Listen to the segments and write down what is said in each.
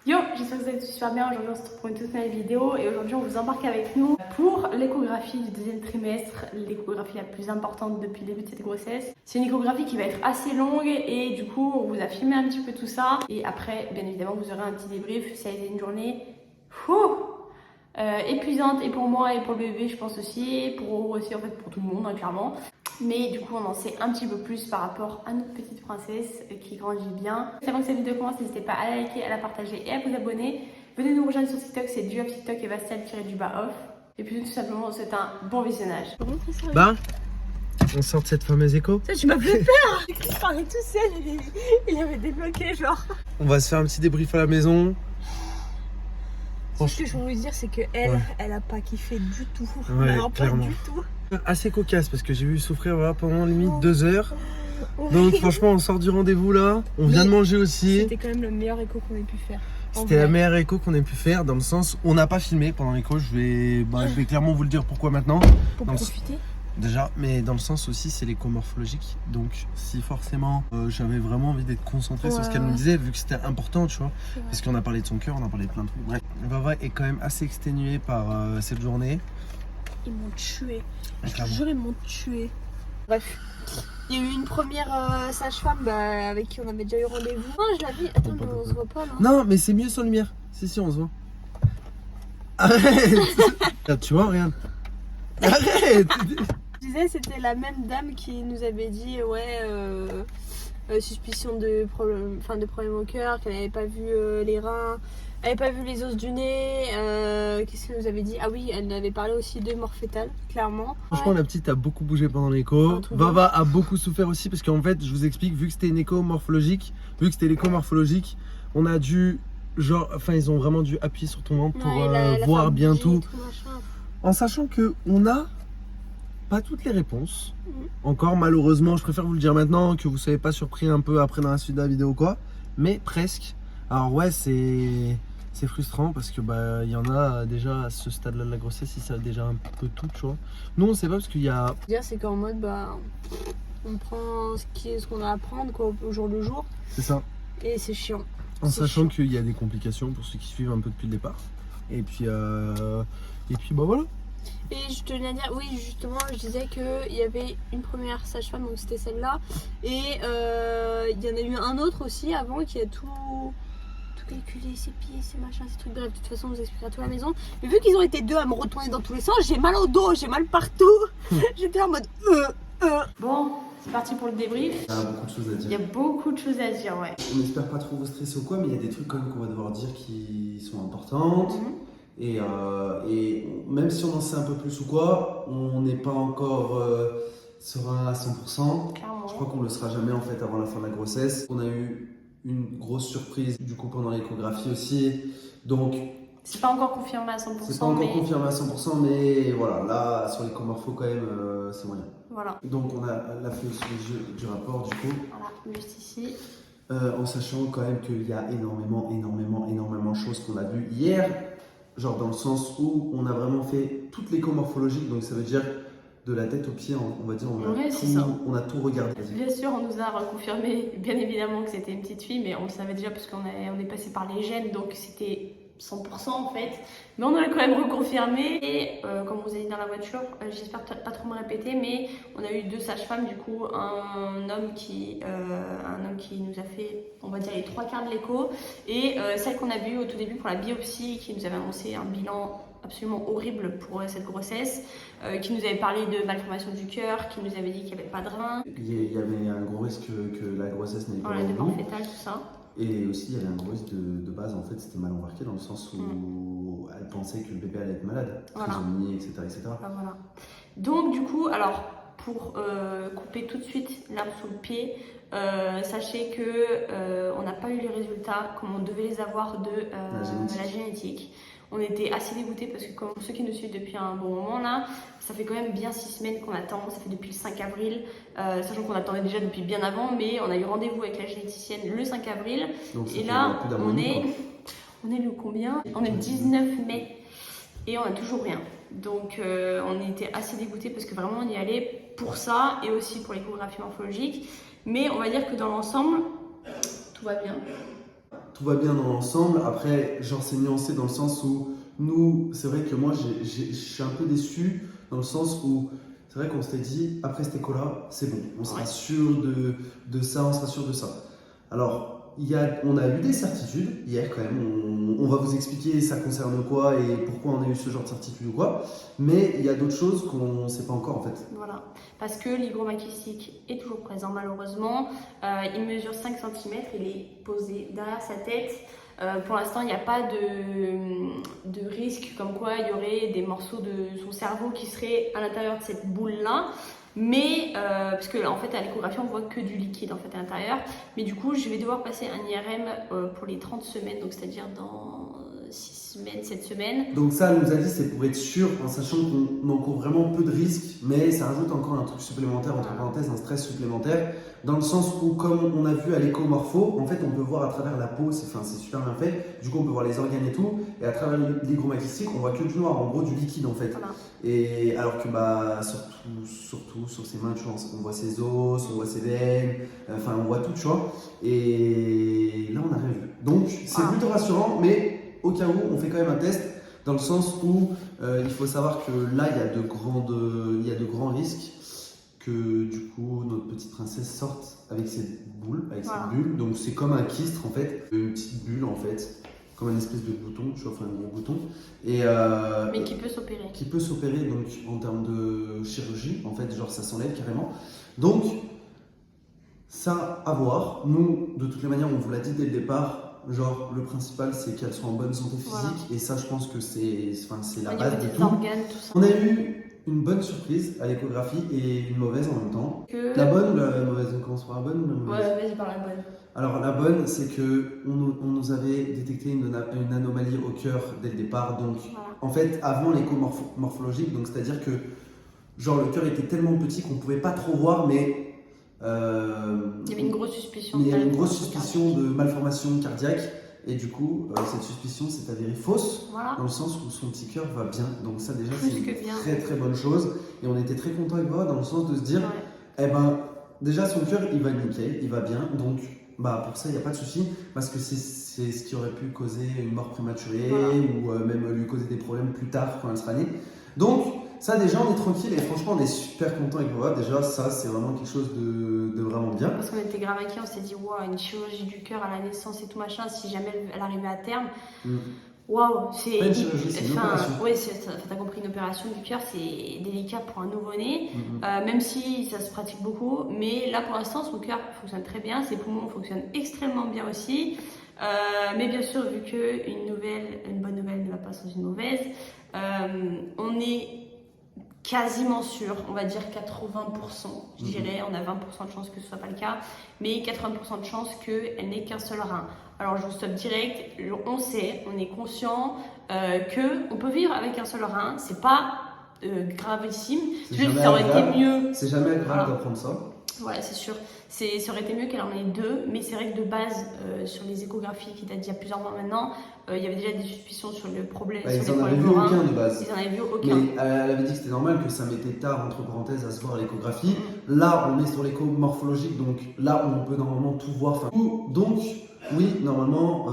Yo, j'espère que vous allez tous super bien. Aujourd'hui on se retrouve pour une toute nouvelle vidéo et aujourd'hui on vous embarque avec nous pour l'échographie du deuxième trimestre, l'échographie la plus importante depuis le début de cette grossesse. C'est une échographie qui va être assez longue et du coup on vous a filmé un petit peu tout ça et après bien évidemment vous aurez un petit débrief. Ça a été une journée épuisante et pour moi et pour le bébé je pense aussi, pour tout le monde hein, clairement. Mais du coup on en sait un petit peu plus par rapport à notre petite princesse qui grandit bien. Avant que cette vidéo commence, n'hésitez pas à la liker, à la partager et à vous abonner. Venez nous rejoindre sur TikTok, c'est du TikTok et Vastel-off. Et puis tout simplement c'est un bon visionnage. Bah, on sort de cette fameuse écho. Ça tu m'as fait peur. J'ai cru qu'il parlait tout seul, il avait débloqué genre. On va se faire un petit débrief à la maison. Ce que je veux vous dire, c'est que elle a pas kiffé du tout. Ouais, Alors, pas clairement. du tout. Assez cocasse parce que j'ai vu souffrir voilà, pendant limite 2 heures. Oui. Donc franchement on sort du rendez-vous là. On vient de manger aussi. C'était quand même le meilleur écho qu'on ait pu faire. C'était la meilleure écho qu'on ait pu faire dans le sens où on n'a pas filmé pendant l'écho. Je vais clairement vous le dire pourquoi maintenant. Pour Dans le- profiter. Déjà, mais dans le sens aussi c'est l'écho morphologique. Donc si forcément j'avais vraiment envie d'être concentré sur ce qu'elle nous disait vu que c'était important tu vois. Parce qu'on a parlé de son cœur, on a parlé de plein de trucs. Bref, Vava est quand même assez exténuée par cette journée. Ils m'ont tué. Je te Clairement. jure, ils m'ont tué. Bref. Il y a eu une première sage-femme avec qui on avait déjà eu rendez-vous. Non, je l'avais. Attends, mais on se voit pas là. Non, mais c'est mieux sans lumière. Si, on se voit. Arrête. Tu vois, regarde. Arrête. Je disais, c'était la même dame qui nous avait dit, suspicion de problème au cœur, qu'elle n'avait pas vu les reins, elle n'avait pas vu les os du nez. Qu'est-ce qu'elle nous avait dit? Ah oui, elle avait parlé aussi de mort fétale, clairement. Franchement, la petite a beaucoup bougé pendant l'écho. Un truc de Vava a beaucoup souffert aussi parce qu'en fait, je vous explique, vu que c'était une écho morphologique, on a dû, ils ont vraiment dû appuyer sur ton ventre pour Ouais, la voir faire bien bouger tout. et tout, machin. En sachant que on n'a pas toutes les réponses. Mhm. Encore, malheureusement, je préfère vous le dire maintenant que vous ne soyez pas surpris un peu après dans la suite de la vidéo ou quoi. Mais presque. Alors ouais, c'est frustrant parce que il y en a déjà à ce stade-là de la grossesse, ils savent déjà un peu tout, tu vois. Nous, on sait pas parce qu'il y a... Dire, c'est qu'en mode, on prend ce qu'on a à prendre quoi, au jour le jour. C'est ça. Et c'est chiant. En C'est sachant chiant. qu'il y a des complications pour ceux qui suivent un peu depuis le départ. Et puis voilà. Et je tenais à dire, oui, justement, je disais qu'il y avait une première sage-femme, donc c'était celle-là. Et il y en a eu un autre aussi avant qui a tout calculé, ses pieds, ses machins, ses trucs. Bref, de toute façon, on vous expliquera tout à la maison. Mais vu qu'ils ont été deux à me retourner dans tous les sens, j'ai mal au dos, j'ai mal partout. J'étais en mode Bon, c'est parti pour le débrief. Il y a beaucoup de choses à Il y a beaucoup de choses à dire, ouais. On n'espère pas trop vous stresser ou quoi, mais il y a des trucs quand même qu'on va devoir dire qui sont importantes. Et même si on en sait un peu plus ou quoi, on n'est pas encore serein à 100%. Clairement. Je crois qu'on le sera jamais en fait avant la fin de la grossesse. On a eu une grosse surprise du coup pendant l'échographie aussi. Donc C'est pas encore confirmé à 100%, c'est pas encore mais confirmé à 100%, mais voilà, là sur l'échomorpho quand même c'est moyen. voilà. Donc on a la feuille sur les yeux du rapport du coup. Voilà, juste ici. En sachant quand même qu'il y a énormément de choses qu'on a vues hier, genre dans le sens où on a vraiment fait toute l'écho morphologique, donc ça veut dire de la tête aux pieds, on va dire, Ouais, c'est ça. on a tout regardé. Bien sûr, on nous a reconfirmé, bien évidemment, que c'était une petite fille, mais on le savait déjà parce qu'on est passé par les gènes, donc c'était 100% en fait. Mais on a quand même reconfirmé. Et comme on vous a dit dans la voiture, j'espère pas trop me répéter, mais on a eu 2 sages-femmes, du coup, un homme qui nous a fait, on va dire, les 3/4 de l'écho, et celle qu'on a vue au tout début pour la biopsie, qui nous avait annoncé un bilan absolument horrible pour cette grossesse, qui nous avait parlé de malformation du cœur, qui nous avait dit qu'il n'y avait pas de rein. Il y avait un gros risque que la grossesse n'ait pas Voilà, de eu. mort fétale, tout ça. Et aussi, il y avait un gros risque de base, en fait, c'était mal embarqué dans le sens où elle pensait que le bébé allait être malade, Voilà. trisomie, etc. Voilà. Donc, du coup, alors, pour couper tout de suite l'herbe sous le pied, sachez que on n'a pas eu les résultats comme on devait les avoir de la génétique. On était assez dégoûtés parce que, comme ceux qui nous suivent depuis un bon moment là, ça fait quand même bien 6 semaines qu'on attend, ça fait depuis le 5 avril, sachant qu'on attendait déjà depuis bien avant, mais on a eu rendez-vous avec la généticienne le 5 avril, Donc, ça et fait là, plus d'un mois et demi, quoi. on est le combien? On est le 19 mai, et on a toujours rien. Donc on était assez dégoûtés parce que vraiment on y allait pour ça, et aussi pour l'échographie morphologique, mais on va dire que dans l'ensemble, tout va bien. tout va bien dans l'ensemble. Après, genre, c'est nuancé dans le sens où nous, c'est vrai que moi, je suis un peu déçu dans le sens où c'est vrai qu'on s'était dit, après cette école-là, c'est bon, on sera sûr de ça, on sera sûr de ça. Alors, on a eu des certitudes hier quand même, on va vous expliquer ça concerne quoi et pourquoi on a eu ce genre de certitude ou quoi, mais il y a d'autres choses qu'on ne sait pas encore en fait. Voilà, parce que l'hygroma kystique est toujours présent malheureusement, il mesure 5 cm, il est posé derrière sa tête. Pour l'instant, il n'y a pas de risque comme quoi il y aurait des morceaux de son cerveau qui seraient à l'intérieur de cette boule-là. Mais, parce que en fait à l'échographie on voit que du liquide en fait à l'intérieur. Mais du coup je vais devoir passer un IRM pour les 30 semaines, donc c'est-à-dire dans 6 semaines, 7 semaines. Donc ça, elle nous a dit, c'est pour être sûr, en sachant qu'on encourt vraiment peu de risques, mais ça rajoute encore un truc supplémentaire, entre parenthèses, un stress supplémentaire, dans le sens où, comme on a vu à l'échomorpho, en fait, on peut voir à travers la peau, c'est super bien fait, du coup, on peut voir les organes et tout, et à travers l'hygroma kystique, on voit que du noir, en gros, du liquide, en fait. Voilà. Et alors que, surtout sur ses mains, tu vois, on voit ses os, on voit ses veines, enfin, on voit tout, tu vois, et là, on n'a rien vu. Donc, c'est plutôt rassurant, mais au cas où, on fait quand même un test, dans le sens où il faut savoir que là, il y a de grands risques que du coup notre petite princesse sorte avec cette boule, avec cette bulle. Donc c'est comme un kystre en fait, une petite bulle en fait, comme un espèce de bouton, tu vois, enfin un gros bouton. Mais qui peut s'opérer. Qui peut s'opérer donc en termes de chirurgie, en fait, genre ça s'enlève carrément. Donc ça à voir. Nous, de toutes les manières, on vous l'a dit dès le départ. Genre, le principal, c'est qu'elle soit en bonne santé physique, et ça, je pense que c'est la base de tout. Organes, tout ça. On a eu une bonne surprise à l'échographie et une mauvaise en même temps. La bonne ou la mauvaise? On commence par la bonne ou la mauvaise? Ouais, vas-y par la bonne. Alors, la bonne, c'est que on nous avait détecté une anomalie au cœur dès le départ. Donc, en fait, avant l'écho morphologique, donc c'est-à-dire que, genre, le cœur était tellement petit qu'on pouvait pas trop voir, mais il y avait une grosse suspicion. Mais il y avait une grosse suspicion de malformation cardiaque, et du coup, cette suspicion s'est avérée fausse, dans le sens où son petit cœur va bien. Donc ça déjà, c'est une très très bonne chose, et on était très contents avec moi dans le sens de se dire, eh ben, déjà son cœur il va nickel, il va bien, donc pour ça il n'y a pas de souci, parce que c'est ce qui aurait pu causer une mort prématurée, ou même lui causer des problèmes plus tard quand elle sera née. Donc ça déjà on est tranquille, et franchement on est super content avec moi. Déjà ça c'est vraiment quelque chose de vraiment bien. Parce qu'on était grave inquiets, on s'est dit waouh, une chirurgie du cœur à la naissance et tout machin, si jamais elle arrivait à terme, waouh, c'est pas une chirurgie, c'est une opération. Oui, t'as compris, une opération du cœur c'est délicat pour un nouveau-né, même si ça se pratique beaucoup, mais là pour l'instant son cœur fonctionne très bien, ses poumons fonctionnent extrêmement bien aussi. Mais bien sûr, vu qu'une bonne nouvelle ne va pas sans une mauvaise, on est quasiment sûr, on va dire 80%, je dirais, on a 20% de chance que ce soit pas le cas, mais 80% de chance qu'elle n'ait qu'un seul rein. Alors je vous stoppe direct, on sait, on est conscient qu'on peut vivre avec un seul rein, c'est pas gravissime, ça aurait été mieux. C'est jamais agréable d'apprendre ça. Voilà, c'est sûr. Ça aurait été mieux qu'elle en ait deux, mais c'est vrai que de base, sur les échographies qui datent d'il y a plusieurs mois maintenant, il y avait déjà des suspicions sur le problème. Ils n'en avaient vu aucun de base. Ils n'en avaient vu aucun. Mais elle avait dit que c'était normal, que ça mettait tard, entre parenthèses, à se voir à l'échographie. Là, on est sur l'écho morphologique, donc là, on peut normalement tout voir. Donc, oui, normalement,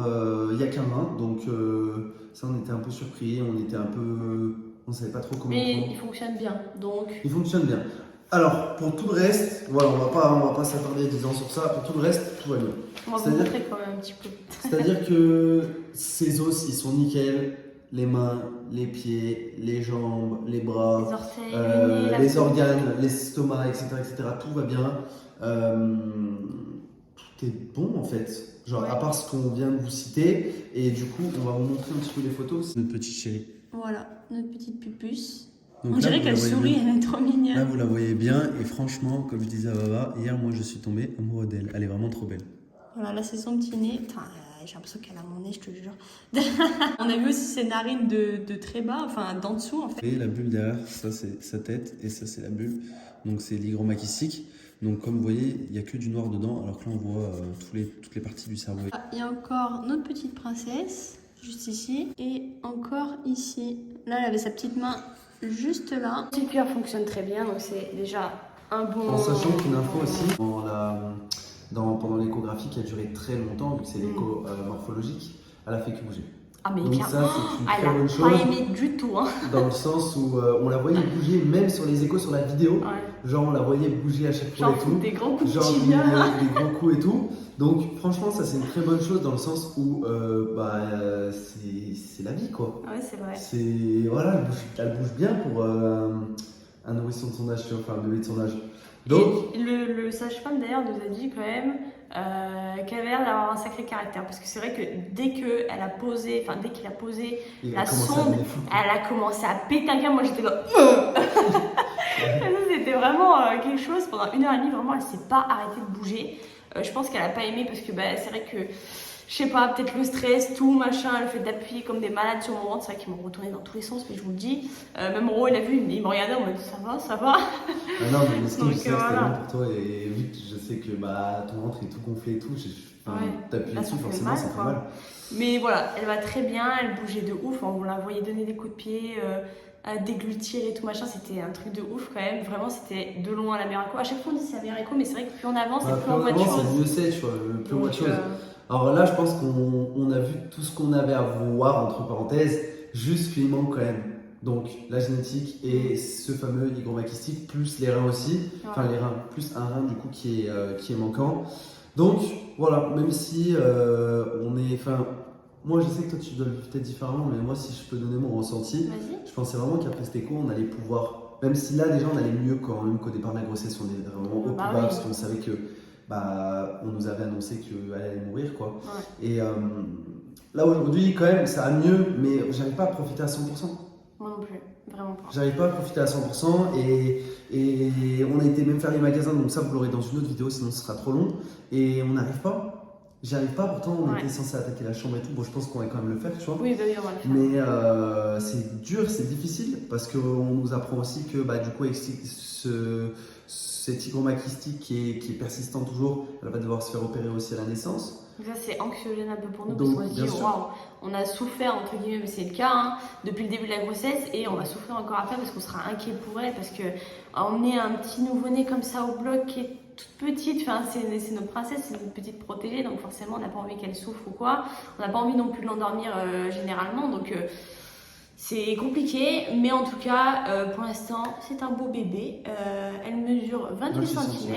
il n'y a qu'un rein. Donc, ça, on était un peu surpris, on savait pas trop comment. Mais il fonctionne bien, donc. Il fonctionne bien. Alors, pour tout le reste, voilà, on va pas s'attarder 10 ans sur ça. Pour tout le reste, tout va bien. On va vous montrer quand même un petit peu. C'est-à-dire que ces os, ils sont nickel. Les mains, les pieds, les jambes, les bras, les orteils, les organes, l'estomac, etc., tout va bien. Tout est bon en fait. Genre, à part ce qu'on vient de vous citer. Et du coup, on va vous montrer un petit peu les photos. Notre petite chérie. Voilà, notre petite pupusse. Donc on dirait qu'elle sourit, elle est trop mignonne. Là, vous la voyez bien. Et franchement, comme je disais à Baba, hier, moi, je suis tombé amoureux d'elle. Elle est vraiment trop belle. Voilà, là, c'est son petit nez. Putain, j'ai l'impression qu'elle a mon nez, je te jure. On a vu aussi ses narines de très bas, enfin d'en dessous, en fait. Et la bulle derrière, ça, c'est sa tête. Et ça, c'est la bulle. Donc, c'est l'hygroma kystique. Donc, comme vous voyez, il n'y a que du noir dedans. Alors que là, on voit toutes les parties du cerveau. Ah, il y a encore notre petite princesse, juste ici. Et encore ici. Là, elle avait sa petite main juste là. Le petit cœur fonctionne très bien, donc c'est déjà un bon... En sachant qu'une info aussi, dans pendant l'échographie qui a duré très longtemps, vu que c'est l'écho morphologique, elle a fait que bouger. Ah mais Donc bien, ça, c'est une elle très a bonne pas chose, aimé du tout. Hein. dans le sens où on la voyait bouger, même sur les échos, sur la vidéo. Ouais. Genre, on la voyait bouger à chaque fois Genre et tout. des grands coups de Genre tibia. des grands coups et tout. Donc franchement ça c'est une très bonne chose dans le sens où c'est la vie quoi. Ouais, c'est vrai. C'est voilà, elle bouge bien pour un nourrisson de son âge, tu vois, enfin un bébé de son âge. Donc et le sage-femme d'ailleurs nous a dit quand même qu'elle avait l'air d'avoir un sacré caractère parce que c'est vrai que dès qu'il a posé il la a commencé à sonde, donner fou, quoi. elle a commencé à péter un câble. Moi j'étais là. C'était vraiment quelque chose. Pendant 1h30, vraiment, elle s'est pas arrêtée de bouger. Je pense qu'elle a pas aimé parce que c'est vrai que, je sais pas, peut-être le stress, tout machin, le fait d'appuyer comme des malades sur mon ventre, c'est vrai qu'ils m'ont retourné dans tous les sens, mais je vous le dis. Même Ro, il a vu, il me regardait en mode ça va, ça va. Ah non, mais ce que Donc, je sais que c'était voilà. bon pour toi et vu que je sais que ton ventre est tout gonflé et tout, Ouais. t'appuies Là, dessus, ça fait forcément mal, ça fait quoi. mal. Mais voilà, elle va très bien, elle bougeait de ouf, on la voyait donner des coups de pied, à déglutir et tout machin, c'était un truc de ouf quand même. Vraiment, c'était de loin la meilleure écho. À chaque fois, on dit c'est la meilleure écho, mais c'est vrai que plus on avance et plus on voit de Vraiment, choses. c'est mieux c'est, tu vois, le plus on voit de Donc, choses. Alors là, je pense qu'on a vu tout ce qu'on avait à voir, entre parenthèses, juste qu'il manque quand même. Donc la génétique et ce fameux hygroma kystique, plus les reins aussi, enfin les reins, plus un rein du coup qui est manquant. Donc voilà, même si on est, enfin, moi je sais que toi tu dois le vivre peut-être différemment, mais moi si je peux donner mon ressenti, Vas-y. je pensais vraiment qu'après cet écho, on allait pouvoir, même si là déjà on allait mieux quand même qu'au départ de la grossesse, on est vraiment au plus bas Oui. parce qu'on savait que on nous avait annoncé qu'elle allait mourir quoi. Ouais. Et là aujourd'hui quand même ça va mieux, mais j'arrive pas à profiter à 100%. Moi non plus, vraiment pas. J'arrive pas à profiter à 100% et on a été même faire les magasins, donc ça vous l'aurez dans une autre vidéo sinon ce sera trop long. Et on n'arrive pas. J'y arrive pas, pourtant on était censé attaquer la chambre et tout. Bon, je pense qu'on va quand même le faire, tu vois. Oui, on va le faire. Mais c'est dur, c'est difficile parce qu'on nous apprend aussi que du coup, avec cet hygroma kystique qui est persistant toujours, elle va devoir se faire opérer aussi à la naissance. Donc ça, c'est anxiogène un peu pour nous Donc, parce qu'on se dit, waouh, on a souffert, entre guillemets, mais c'est le cas, hein, depuis le début de la grossesse et on va souffrir encore après parce qu'on sera inquiet pour elle parce que emmener un petit nouveau-né comme ça au bloc qui est toute petite, enfin, c'est notre princesse, c'est notre petite protégée, donc forcément, on n'a pas envie qu'elle souffre ou quoi. On n'a pas envie non plus de l'endormir généralement, donc c'est compliqué, mais en tout cas, pour l'instant, c'est un beau bébé. Elle mesure 28 cm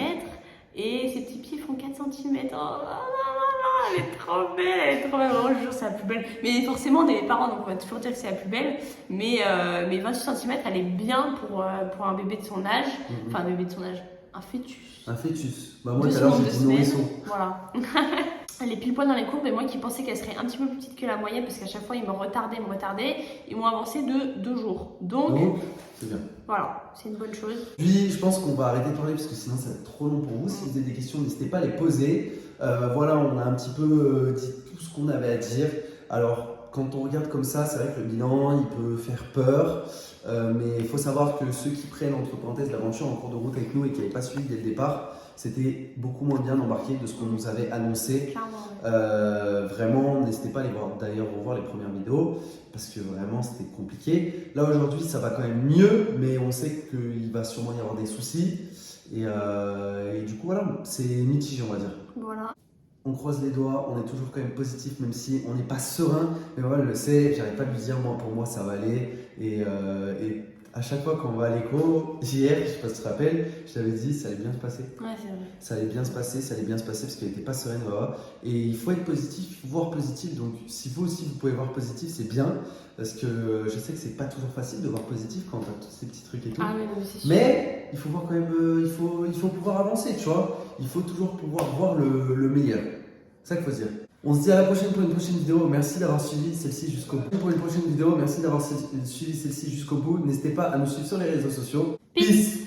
et ses petits pieds font 4 cm. Oh là là, elle est trop belle, elle est trop belle. Vraiment, je jure, c'est la plus belle. Mais forcément, on est les parents, donc on va toujours dire que c'est la plus belle. Mais 28 cm, elle est bien pour un bébé de son âge. Enfin, un bébé de son âge, un fœtus. Un fœtus. Moi, tout à l'heure, j'ai dit nourrisson. Voilà. Elle est pile poil dans les courbes et moi qui pensais qu'elle serait un petit peu plus petite que la moyenne parce qu'à chaque fois ils me retardaient. Ils m'ont avancé de 2 jours. Donc c'est bien. Voilà, c'est une bonne chose. Puis je pense qu'on va arrêter de parler parce que sinon ça va être trop long pour vous. Si vous avez des questions, n'hésitez pas à les poser. Voilà, on a un petit peu dit tout ce qu'on avait à dire. Alors, quand on regarde comme ça, c'est vrai que le bilan, il peut faire peur. Mais il faut savoir que ceux qui prennent, entre parenthèses, l'aventure en cours de route avec nous et qui n'avaient pas suivi dès le départ, c'était beaucoup moins bien embarqué de ce qu'on nous avait annoncé. Clairement. Vraiment, n'hésitez pas à aller voir, d'ailleurs revoir les premières vidéos parce que vraiment c'était compliqué. Là aujourd'hui ça va quand même mieux, mais on sait qu'il va sûrement y avoir des soucis et du coup voilà, c'est mitigé on va dire. Voilà. On croise les doigts, on est toujours quand même positif même si on n'est pas serein, mais voilà, elle le sait, j'arrive pas à lui dire moi pour moi ça va aller et à chaque fois qu'on va à l'écho, hier, je sais pas si tu te rappelles, je t'avais dit ça allait bien se passer. Ouais, c'est vrai. Ça allait bien se passer parce qu'elle n'était pas sereine, voilà. Et il faut être positif, il faut voir positif. Donc si vous aussi vous pouvez voir positif, c'est bien. Parce que je sais que c'est pas toujours facile de voir positif quand t'as tous ces petits trucs et tout. Ah oui, c'est sûr. Mais il faut voir quand même, il faut pouvoir avancer, tu vois. Il faut toujours pouvoir voir le meilleur. C'est ça qu'il faut se dire. On se dit à la prochaine pour une prochaine vidéo. Merci d'avoir suivi celle-ci jusqu'au bout. Pour une prochaine vidéo, merci d'avoir suivi celle-ci jusqu'au bout. N'hésitez pas à nous suivre sur les réseaux sociaux. Peace.